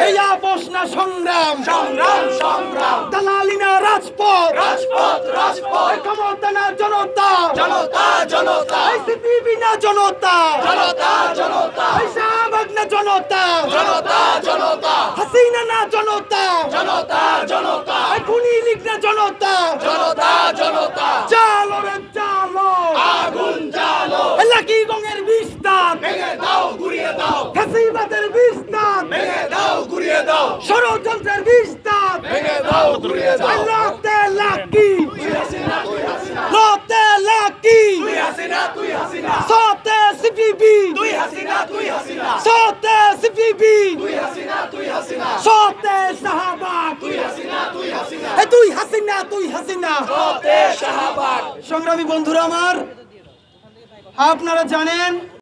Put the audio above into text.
এই আপোষ না সংগ্রাম, সংগ্রাম সংগ্রাম, দালালি না রাজপথ, রাজপথ রাজপথ, ক্ষমতা না জনতা, জনতা জনতা, সিপিবি না জনতা, জনতা জনতা, শাহবাগ না জনতা, জনতা জনতা, হাসিনা না জনতা, জনতা জনতা, খুনি লীগ না জনতা, জনতা জনতা, চালো রে চালো, আগুন জ্বালো, লাকি গঙ্গের বিস্তার, ভেঙে দাও গুড়িয়ে দাও, ফাঁসিবাদের বিস্তার, ভেঙে দাও গুড়িয়ে দাও, ষড়যন্ত্রের বিস্তার, ভেঙে দাও গুড়িয়ে দাও, লতে লাকি, তুই হাসিনা তুই হাসিনা, লতে লাকি, তুই হাসিনা তুই হাসিনা, সতে সিপিবি, তুই হাসিনা তুই হাসিনা, সতে সিপিবি, তুই হাসিনা তুই হাসিনা, সতে শাহবাগ, তুই হাসিনা তুই হাসিনা, তুই হাসিনা তুই হাসিনা। সতে শাহবাগ। সংগ্রামী বন্ধুরা আমার, আপনারা জানেন